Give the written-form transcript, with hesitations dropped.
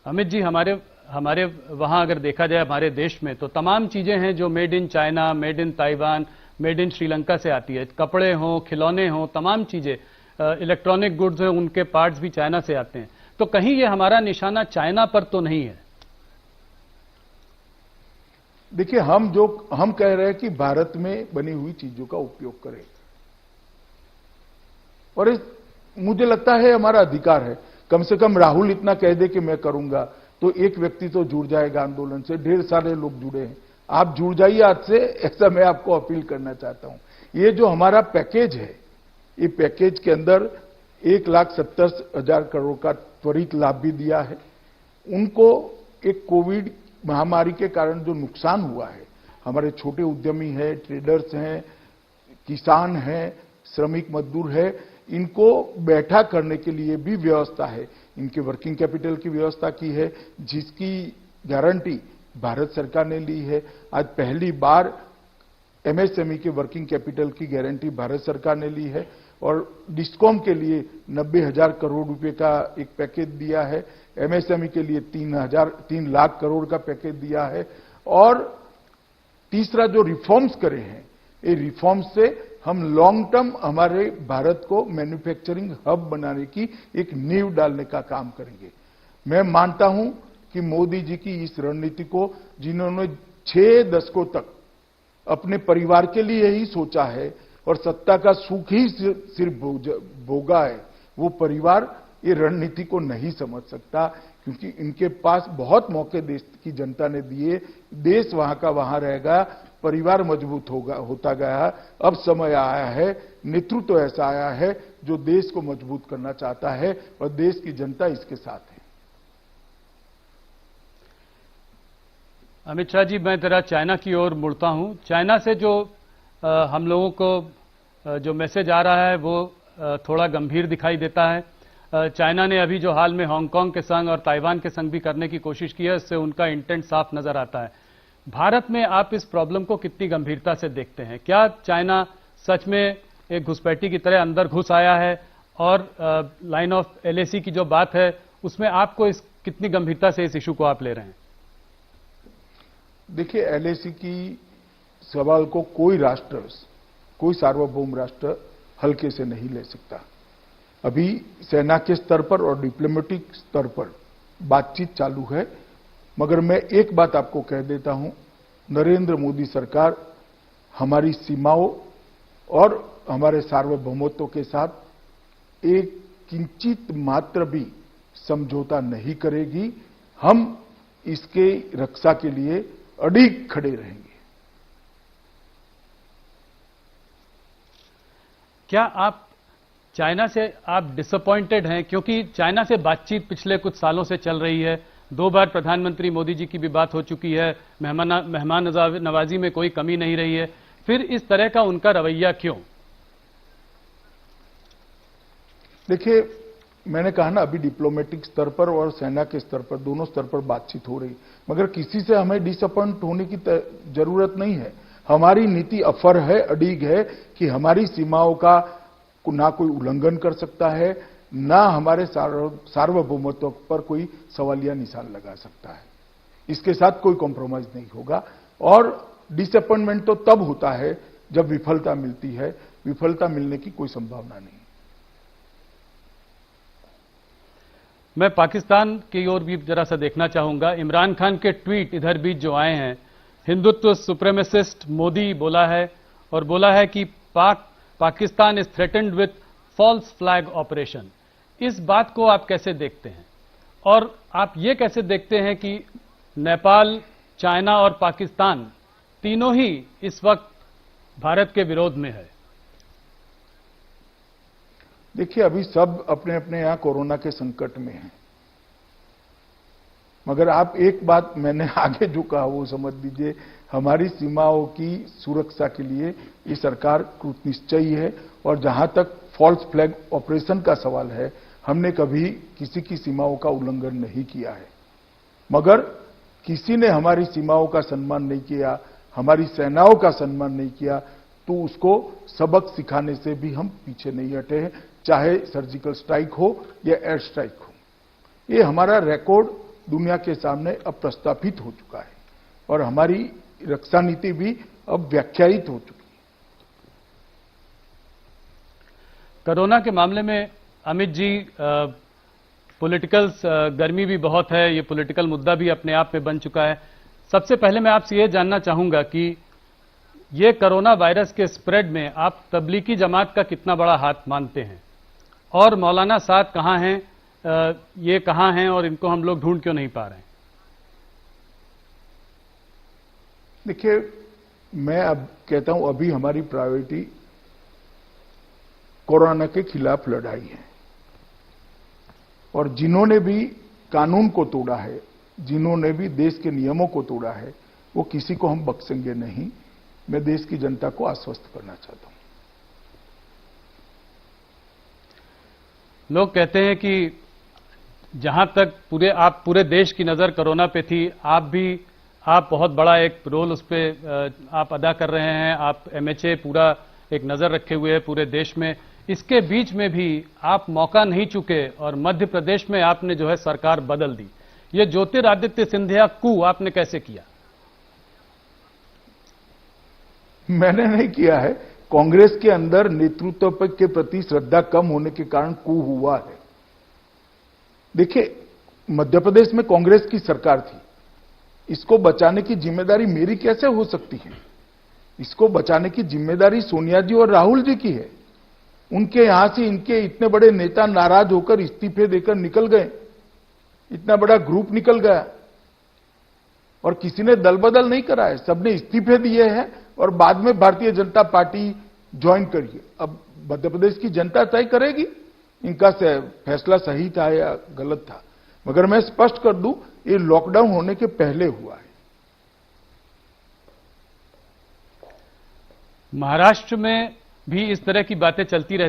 अमित जी, हमारे हमारे वहां अगर देखा जाए हमारे देश में तो तमाम चीजें हैं जो made in China, made in Taiwan, made in Sri Lanka से आती है। कपड़े हों, खिलौने हों, तमाम चीजें, इलेक्ट्रॉनिक गुड्स हैं, उनके पार्ट्स भी चाइना से आते हैं। तो कहीं ये हमारा निशाना चाइना पर तो नहीं है? देखिए, हम कह रहे हैं कि भारत में बनी हुई चीजों का उपयोग करें, और मुझे लगता है हमारा अधिकार है। कम से कम राहुल इतना कह दे कि मैं करूंगा, तो एक व्यक्ति तो जुड़ जाएगा आंदोलन से। ढेर सारे लोग जुड़े हैं, आप जुड़ जाइए आज से, ऐसा मैं आपको अपील करना चाहता हूं। ये जो हमारा पैकेज है, ये पैकेज के अंदर 1,70,000 करोड़ का त्वरित लाभ भी दिया है। उनको एक कोविड महामारी के कारण जो नुकसान हुआ है, हमारे छोटे उद्यमी है, ट्रेडर्स हैं, किसान हैं, श्रमिक मजदूर है, इनको बैठा करने के लिए भी व्यवस्था है। इनके वर्किंग कैपिटल की व्यवस्था की है, जिसकी गारंटी भारत सरकार ने ली है। आज पहली बार एमएसएमई के वर्किंग कैपिटल की गारंटी भारत सरकार ने ली है, और डिस्कॉम के लिए 90,000 करोड़ रुपए का एक पैकेज दिया है। एमएसएमई के लिए 3 लाख करोड़ का पैकेज दिया है। और तीसरा जो रिफॉर्म्स करे हैं, ये रिफॉर्म्स से हम लॉन्ग टर्म हमारे भारत को मैन्युफैक्चरिंग हब बनाने की एक नींव डालने का काम करेंगे। मैं मानता हूं कि मोदी जी की इस रणनीति को, जिन्होंने 6 दशकों तक अपने परिवार के लिए ही सोचा है और सत्ता का सुख ही सिर्फ भोगा है, वो परिवार ये रणनीति को नहीं समझ सकता, क्योंकि इनके पास बहुत मौके देश की जनता ने दिए। देश वहां का वहां रहेगा, परिवार मजबूत होता गया। अब समय आया है, नेतृत्व ऐसा आया है जो देश को मजबूत करना चाहता है, और देश की जनता इसके साथ है। अमित शाह जी, मैं जरा चाइना की ओर मुड़ता हूं। चाइना से जो हम लोगों को जो मैसेज आ रहा है वो थोड़ा गंभीर दिखाई देता है। चाइना ने अभी जो हाल में हांगकांग के संग और ताइवान के संग भी करने की कोशिश की है, इससे उनका इंटेंट साफ नजर आता है। भारत में आप इस प्रॉब्लम को कितनी गंभीरता से देखते हैं? क्या चाइना सच में एक घुसपैठी की तरह अंदर घुस आया है, और लाइन ऑफ एलएसी की जो बात है उसमें आपको कितनी गंभीरता से इस इशू को आप ले रहे हैं? देखिए, एलएसी की सवाल को कोई राष्ट्र, कोई सार्वभौम राष्ट्र हल्के से नहीं ले सकता। अभी सेना के स्तर पर और डिप्लोमेटिक स्तर पर बातचीत चालू है, मगर मैं एक बात आपको कह देता हूं, नरेंद्र मोदी सरकार हमारी सीमाओं और हमारे सार्वभौमत्व के साथ एक किंचित मात्र भी समझौता नहीं करेगी। हम इसके रक्षा के लिए अडिग खड़े रहेंगे। क्या आप चाइना से आप डिसअपॉइंटेड हैं? क्योंकि चाइना से बातचीत पिछले कुछ सालों से चल रही है, 2 बार प्रधानमंत्री मोदी जी की भी बात हो चुकी है, मेहमान नवाजी में कोई कमी नहीं रही है, फिर इस तरह का उनका रवैया क्यों? देखिए, मैंने कहा ना, अभी डिप्लोमेटिक स्तर पर और सेना के स्तर पर, दोनों स्तर पर बातचीत हो रही, मगर किसी से हमें डिसअपॉइंट होने की जरूरत नहीं है। हमारी नीति अफर है, अडिग है कि हमारी सीमाओं का ना कोई उल्लंघन कर सकता है, ना हमारे सार्वभौमत्व पर कोई सवालिया निशान लगा सकता है। इसके साथ कोई कॉम्प्रोमाइज नहीं होगा। और डिसअपॉइंटमेंट तो तब होता है जब विफलता मिलती है, विफलता मिलने की कोई संभावना नहीं। मैं पाकिस्तान की ओर भी जरा सा देखना चाहूंगा। इमरान खान के ट्वीट इधर बीच जो आए हैं, हिंदुत्व सुप्रीमेसिस्ट मोदी बोला है, और बोला है कि Pakistan is threatened with false flag operation. इस बात को आप कैसे देखते हैं, और आप ये कैसे देखते हैं कि नेपाल, चाइना और पाकिस्तान तीनों ही इस वक्त भारत के विरोध में है? देखिए, अभी सब अपने अपने यहां कोरोना के संकट में हैं, मगर आप एक बात मैंने आगे जो कहा वो समझ लीजिए, हमारी सीमाओं की सुरक्षा के लिए ये सरकार कृतनिश्चयी है। और जहां तक फॉल्स फ्लैग ऑपरेशन का सवाल है, हमने कभी किसी की सीमाओं का उल्लंघन नहीं किया है, मगर किसी ने हमारी सीमाओं का सम्मान नहीं किया, हमारी सेनाओं का सम्मान नहीं किया, तो उसको सबक सिखाने से भी हम पीछे नहीं हटे हैं, चाहे सर्जिकल स्ट्राइक हो या एयर स्ट्राइक हो। ये हमारा रिकॉर्ड दुनिया के सामने अब प्रस्थापित हो चुका है और हमारी रक्षा नीति भी अब व्याख्यायित हो चुकी है। कोरोना के मामले में अमित जी, पॉलिटिकल गर्मी भी बहुत है, ये पॉलिटिकल मुद्दा भी अपने आप में बन चुका है। सबसे पहले मैं आपसे ये जानना चाहूंगा कि ये कोरोना वायरस के स्प्रेड में आप तबलीगी जमात का कितना बड़ा हाथ मानते हैं, और मौलाना साद कहां हैं, ये कहां हैं और इनको हम लोग ढूंढ क्यों नहीं पा रहे हैं? देखिए, मैं अब कहता हूं अभी हमारी प्रायोरिटी कोरोना के खिलाफ लड़ाई है, और जिन्होंने भी कानून को तोड़ा है, जिन्होंने भी देश के नियमों को तोड़ा है, वो किसी को हम बख्शेंगे नहीं। मैं देश की जनता को आश्वस्त करना चाहता हूं। लोग कहते हैं कि जहां तक पूरे देश की नजर कोरोना पे थी, आप बहुत बड़ा एक रोल उस पे आप अदा कर रहे हैं। आप एमएचए पूरा एक नजर रखे हुए हैं पूरे देश में। इसके बीच में भी आप मौका नहीं चुके और मध्य प्रदेश में आपने जो है सरकार बदल दी। ये ज्योतिरादित्य सिंधिया कू आपने कैसे किया? मैंने नहीं किया है। कांग्रेस के अंदर नेतृत्व के प्रति श्रद्धा कम होने के कारण कू हुआ है। देखिए, मध्य प्रदेश में कांग्रेस की सरकार थी, इसको बचाने की जिम्मेदारी मेरी कैसे हो सकती है? इसको बचाने की जिम्मेदारी सोनिया जी और राहुल जी की है। उनके यहां से इनके इतने बड़े नेता नाराज होकर इस्तीफे देकर निकल गए, इतना बड़ा ग्रुप निकल गया, और किसी ने दल बदल नहीं करा है, सबने इस्तीफे दिए हैं और बाद में भारतीय जनता पार्टी ज्वाइन करिए। अब मध्य प्रदेश की जनता तय करेगी इनका फैसला सही था या गलत था। मगर मैं स्पष्ट कर दूं, ये लॉकडाउन होने के पहले हुआ है। महाराष्ट्र में भी इस तरह की बातें चलती रहती